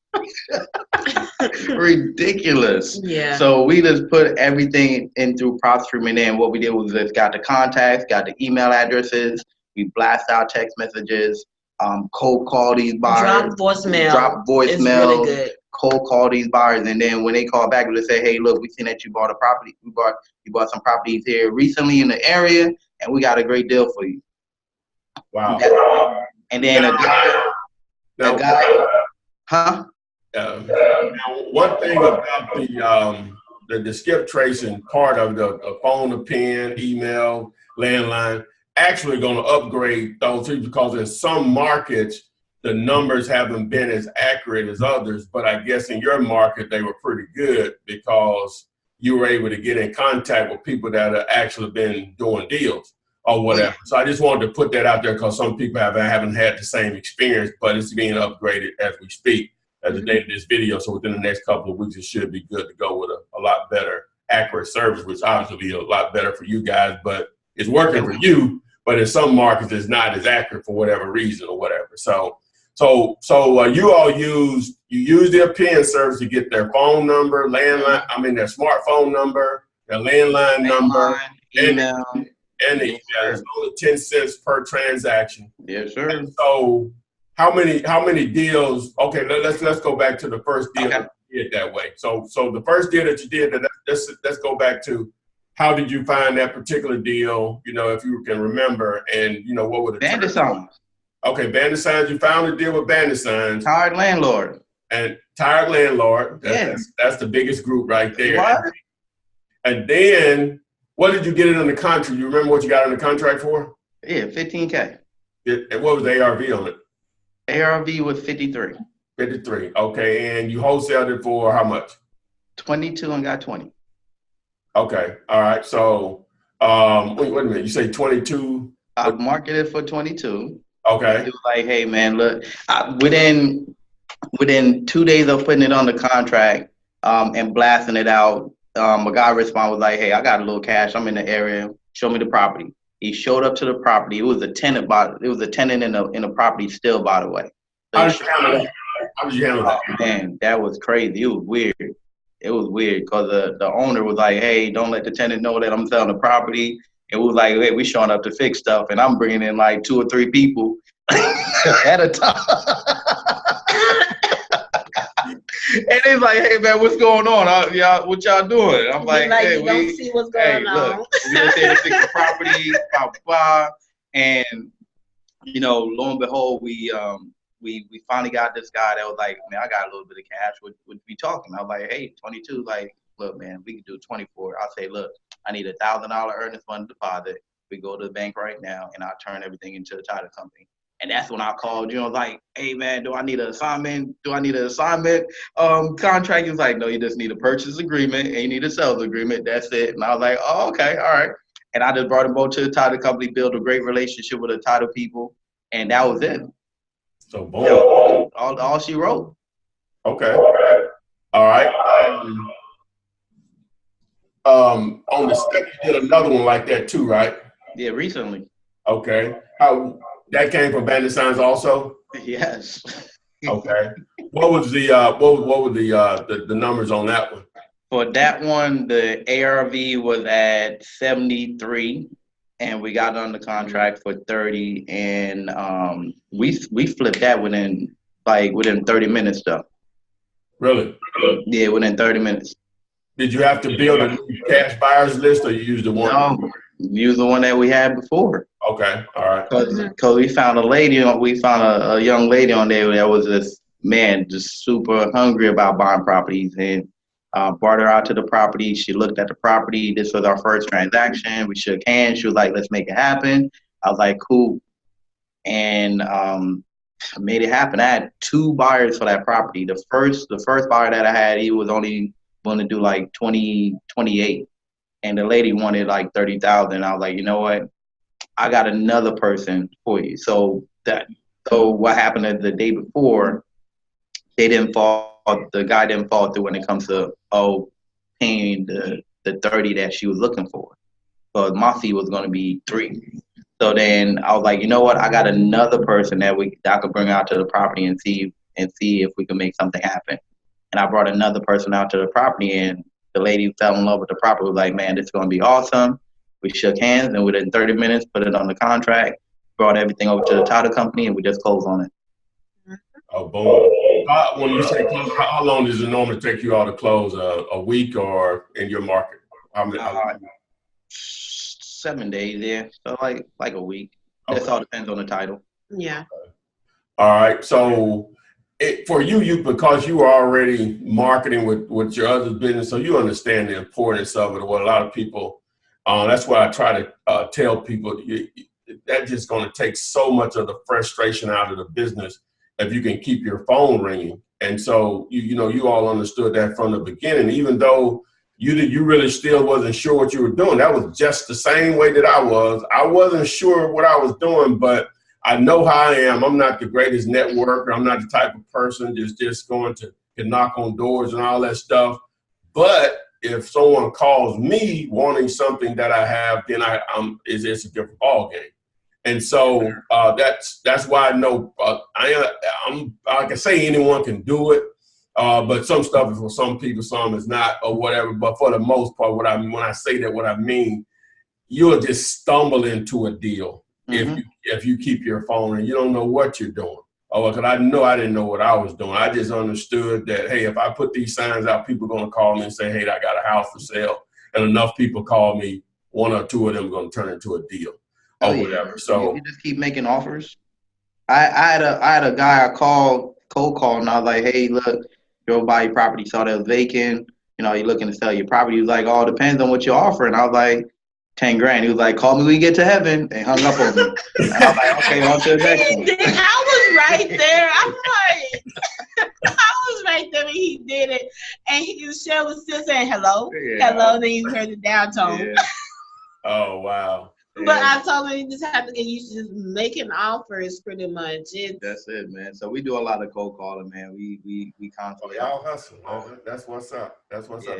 Ridiculous. Yeah. So we just put everything in through prop stream, and then what we did was just got the contacts, got the email addresses, we blast out text messages, cold call these buyers, drop voicemails, It's really good. cold call these buyers, and then when they call back, we say, hey, look, we seen that you bought a property, you bought some properties here recently in the area, and we got a great deal for you. Wow. And then a guy, huh? Now, one thing about the skip tracing part of the phone, the pen, email, landline, actually going to upgrade those things, because in some markets the numbers haven't been as accurate as others. But I guess in your market they were pretty good because you were able to get in contact with people that have actually been doing deals or whatever. So I just wanted to put that out there because some people haven't had the same experience, but it's being upgraded as we speak, at the date of this video. So within the next couple of weeks, it should be good to go with a lot better accurate service, which obviously will be a lot better for you guys, but it's working for you. But in some markets, it's not as accurate for whatever reason or whatever. So you all use their PIN service to get their phone number, their smartphone number, their landline number, email, and it's only 10 cents per transaction. Yes, sir. And so how many deals? Okay, let's go back to the first deal that you did that way. So the first deal that you did, let's go back to, how did you find that particular deal? If you can remember, and what were the Bandit Signs. Okay, Bandit Signs. You found a deal with Bandit Signs. Tired Landlord. And Tired Landlord. That's the biggest group right there. What? And then what did you get it on the contract? You remember what you got on the contract for? Yeah, $15K. And what was the ARV on it? ARV was 53. 53. Okay, and you wholesaled it for how much? 22 and got 20. Okay, all right. So, wait a minute. You say 22? I marketed for 22. Okay. It was like, hey man, look, within 2 days of putting it on the contract and blasting it out, a guy responded was like, hey, I got a little cash. I'm in the area. Show me the property. He showed up to the property. It was a tenant in the property still, by the way. So How did you handle that? Man, that was crazy. It was weird. It was weird because the owner was like, hey, don't let the tenant know that I'm selling the property. It was like, hey, we showing up to fix stuff, and I'm bringing in like 2 or 3 people at a time. And he's like, hey, man, what's going on? What y'all doing? I'm like, hey, we don't see what's going on. Look, we just here to fix the property, blah, blah, blah. And, lo and behold, we finally got this guy that was like, man, I got a little bit of cash. What we talking? I was like, hey, 22, like, look, man, we can do 24. I'll say, look, I need $1,000 earnest fund deposit. We go to the bank right now, and I'll turn everything into a title company. And that's when I called you. I was like, hey, man, do I need an assignment? Contract? He was like, no, you just need a purchase agreement, and you need a sales agreement. That's it. And I was like, oh, okay, all right. And I just brought them both to the title company, built a great relationship with the title people, and that was it. So, boom. All she wrote. Okay. All right. On the step, you did another one like that too, right? Yeah, recently. Okay. How that came from Bandit Signs also? Yes. Okay. What was the what were the numbers on that one? For that one, the ARV was at 73, and we got on the contract for 30, and we flipped that within 30 minutes though. Really? Yeah, within 30 minutes. Did you have to build a new cash buyers list, or you used the one? No, use the one that we had before. Okay, all right. Because we found a young lady on there that was just super hungry about buying properties, and brought her out to the property. She looked at the property. This was our first transaction. We shook hands. She was like, "Let's make it happen." I was like, "Cool," and made it happen. I had 2 buyers for that property. The first buyer that I had, he was only going to do like 28, and the lady wanted like 30,000. I was like, you know what? I got another person for you. So what happened the day before, the guy didn't fall through when it comes to paying the 30 that she was looking for. So my fee was going to be 3. So then I was like, you know what? I got another person that I could bring out to the property and see if we can make something happen. And I brought another person out to the property, and the lady fell in love with the property. Was like, man, this is going to be awesome. We shook hands, and within 30 minutes, put it on the contract, brought everything over to the title company, and we just closed on it. Oh, boom. When you say close, how long does it normally take you all to close? A week, or in your market? How many? 7 days, yeah. So like a week. Okay. That all depends on the title. Yeah. All right. So for you because you were already marketing with your other business, so you understand the importance of it. What a lot of people, that's what I try to tell people. That's just going to take so much of the frustration out of the business if you can keep your phone ringing. And so you all understood that from the beginning, even though you really still wasn't sure what you were doing. That was just the same way that I was. I wasn't sure what I was doing, but I know how I am. I'm not the greatest networker. I'm not the type of person just going to knock on doors and all that stuff. But if someone calls me wanting something that I have, then it's a different ball game. And so that's why I know I'm like I say, anyone can do it. But some stuff is for some people, some is not, or whatever. But for the most part, when I say that, what I mean, you'll just stumble into a deal if you keep your phone and you don't know what you're doing. Oh, because I didn't know what I was doing. I just understood that, hey, if I put these signs out, people are going to call me and say, hey, I got a house for sale. And enough people call me, 1 or 2 of them are going to turn into a deal or whatever. So you just keep making offers. I had a guy cold call, and I was like, hey, look, drove by your property, saw that it was vacant. You're looking to sell your property. He was like, oh, it depends on what you're offering. I was like, 10 grand. He was like, call me when you get to heaven, and hung up on me. And I was like, okay, on to the next one. I was right there. I'm like, I was right there when he did it. And his show was still saying hello, hello. Then you heard the down tone. Yeah. Oh, wow. But I told him you just have to get used to just making offers pretty much. That's it, man. So we do a lot of cold calling, man. We constantly. Y'all hustle. That's what's up. That's what's up.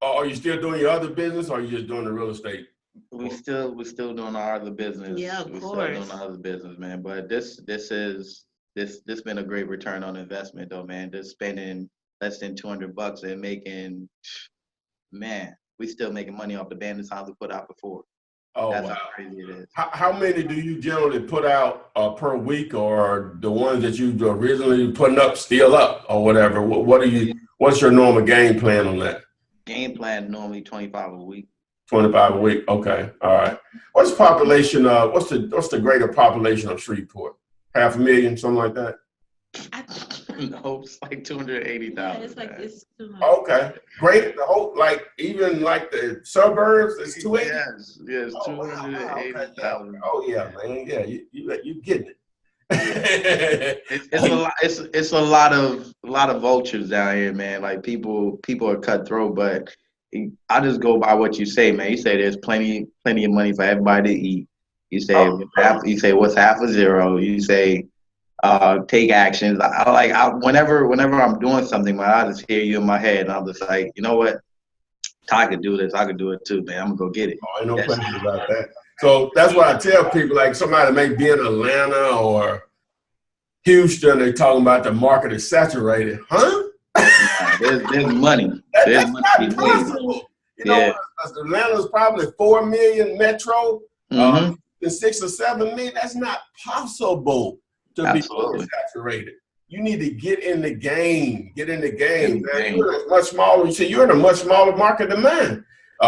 Are you still doing your other business, or are you just doing the real estate? We're still doing our other business. Yeah, of We're course. still doing our other business, man. But this been a great return on investment, though, man. Just spending less than $200 and making, man, we still making money off the bandit signs we put out before. Oh, that's wow. how crazy it is. How many do you generally put out per week, or the ones that you originally putting up still up, or whatever? What's your normal game plan on that? Game plan normally 25 a week. 25 a week. Okay. All right. What's population? What's the greater population of Shreveport? 500,000, something like that. No, it's like 280,000. Yeah, it's like it's 200. Okay. Great. The whole even the suburbs is 280. Yes, 280,000. Oh yeah, man. Yeah, you getting it. It's a lot of vultures down here, man. Like people are cutthroat, but I just go by what you say, man. You say there's plenty of money for everybody to eat. You say what's half a zero. You say take actions. Whenever I'm doing something, man, I just hear you in my head, and I'm just like, you know what? I could do this. I could do it too, man. I'm gonna go get it. Oh, ain't no question about that. So that's why I tell people, like somebody may be in Atlanta or Houston, they talking about the market is saturated, huh? There's money. There's That's money not to be made. possible. You Yeah. know, Atlanta's probably 4 million metro, Mm-hmm. and 6 or 7 million. That's not possible to Absolutely. be oversaturated. You need to get in the game. Get in the game, man. game. You're in a much smaller. You see, you're in a much smaller market than mine.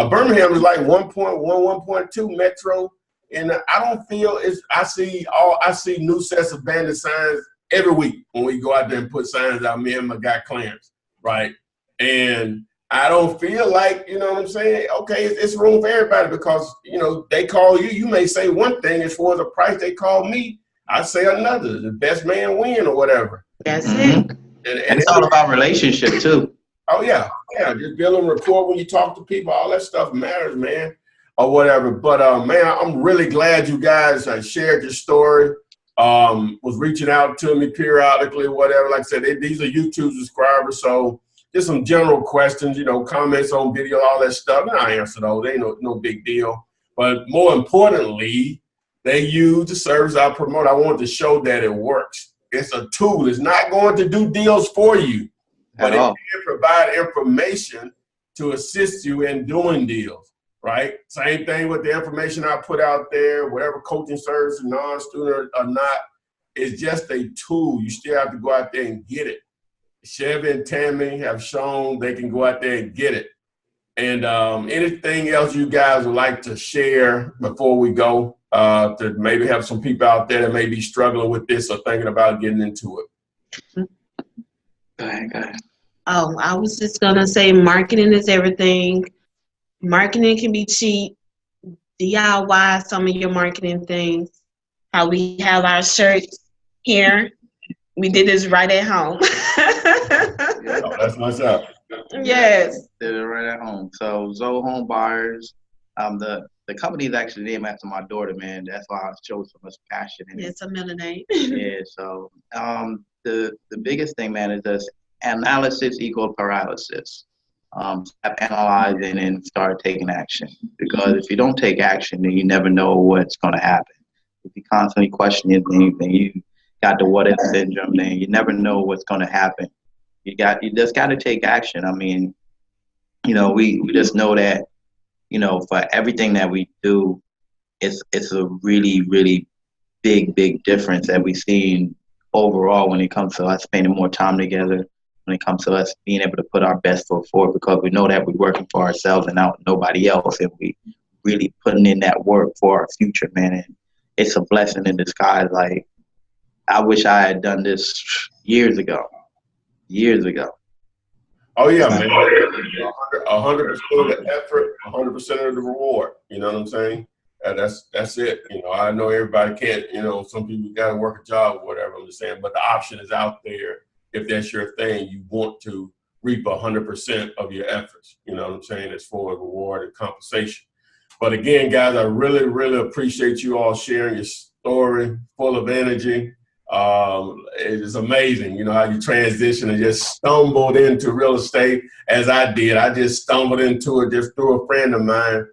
Birmingham is like 1.1, 1.2 metro, and I don't feel it's. I see new sets of bandit signs every week when we go out there and put signs out. Me and my guy Clarence, right? And I don't feel like, you know what I'm saying? Okay, it's room for everybody because, you know, they call you. You may say one thing as far as the price they call me. I say another. The best man win or whatever. That's Mm-hmm. it. And it's all about relationship too. Oh yeah, just building rapport when you talk to people, all that stuff matters, man, or whatever. But man, I'm really glad you guys shared your story. Was reaching out to me periodically, whatever. Like I said, these are YouTube subscribers, so just some general questions, you know, comments on video, all that stuff. And I answer those. They ain't no big deal. But more importantly, they use the service I promote. I want to show that it works. It's a tool. It's not going to do deals for you. But it can provide information to assist you in doing deals, right? Same thing with the information I put out there, whatever coaching service, non-student or not, it's just a tool. You still have to go out there and get it. Shevy and Tammy have shown they can go out there and get it. And anything else you guys would like to share before we go to maybe have some people out there that may be struggling with this or thinking about getting into it? Go ahead. Oh, I was just gonna say marketing is everything. Marketing can be cheap. DIY some of your marketing things. How we have our shirts here. We did this right at home. Oh, that's what's up. Yes. Did it right at home. So Zoe Home Buyers, the company is actually named after my daughter, man. That's why I showed so much passion in it. It's a middle name. Yeah. So the biggest thing, man, is this analysis equal paralysis. Stop analyzing and start taking action. Because if you don't take action, then you never know what's going to happen. If you constantly question anything, then you got the what if syndrome. Then you never know what's going to happen. You just got to take action. I mean, you know, we just know that, you know, for everything that we do, it's a really, really big difference that we've seen overall when it comes to us spending more time together, when it comes to us being able to put our best foot forward, because we know that we're working for ourselves and not nobody else, and we really putting in that work for our future, man. And it's a blessing in disguise. Like, I wish I had done this years ago. Oh yeah, man. 100% of the effort, 100% of the reward. You know what I'm saying? That's it. You know, I know everybody can't. You know, some people got to work a job or whatever. I'm just saying, but the option is out there. If that's your thing, you want to reap 100% of your efforts. You know what I'm saying? As for reward and compensation. But again, guys, I really, really appreciate you all sharing your story, full of energy. It is amazing, you know, how you transition and just stumbled into real estate as I did. I just stumbled into it just through a friend of mine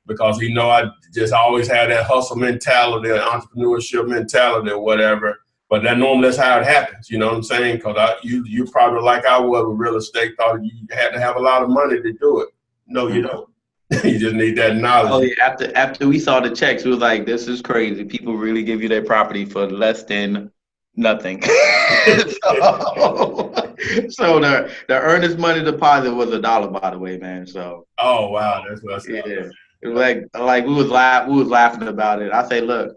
because he know I just always had that hustle mentality, entrepreneurship mentality or whatever. But that normally that's how it happens, you know what I'm saying? Because you probably like I was with real estate, thought you had to have a lot of money to do it. No, you don't. You just need that knowledge. Oh yeah, after we saw the checks, we was like, this is crazy. People really give you their property for less than nothing. So the earnest money deposit was $1, by the way, man. So oh wow, that's what's up. Yeah, it was like we was laughing about it. I say, look,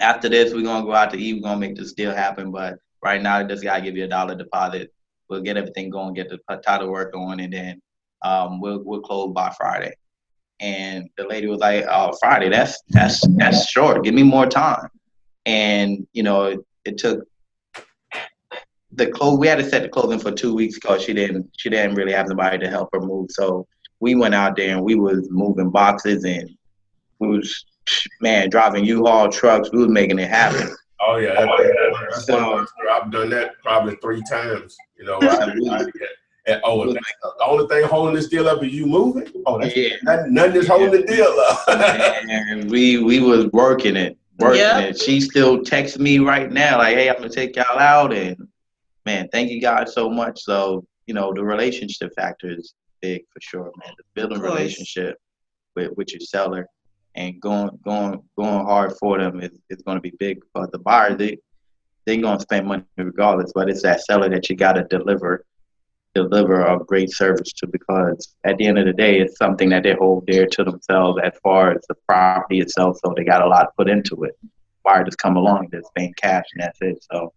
after this, we're gonna go out to eat. We're gonna make this deal happen. But right now, this guy give you $1 deposit. We'll get everything going, get the title work going, and then we'll close by Friday. And the lady was like, "Oh, Friday? That's short. Give me more time." And you know, it took the close. We had to set the closing for 2 weeks because she didn't really have somebody to help her move. So we went out there and we was moving boxes and we was driving U-Haul trucks. We was making it happen. Oh yeah, so I've done that probably 3 times. You know, the only thing holding this deal up is you moving. Oh, that's nothing is holding the deal up. And we was working it. She still texts me right now like, hey, I'm gonna take y'all out, and man, thank you guys so much. So the relationship factor is big for sure, man. The building course. relationship with your seller and going hard for them is going to be big. But the buyer, they're going to spend money regardless, but it's that seller that you got to deliver a great service to, because at the end of the day, it's something that they hold dear to themselves as far as the property itself. So they got a lot put into it. Buyer just come along, just paying cash, and that's it. So,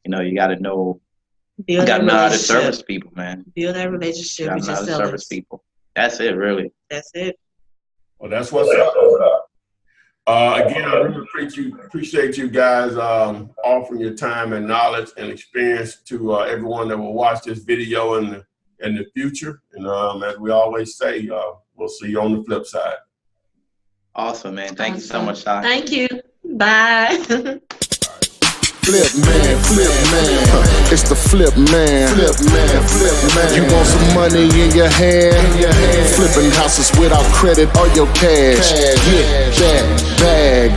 you got to know, Build that how to relationship. service people, man. Build that relationship You with got your to know how to service sellers. people. That's it, really. That's it. Well, that's what's up. Again, I really appreciate you guys offering your time and knowledge and experience to everyone that will watch this video in the future. And as we always say, we'll see you on the flip side. Awesome, man. Thank you so much, Ty. Thank you. Bye. Flip man, it's the flip man. You want some money in your hand? Flipping houses without credit or your cash. Get that bag.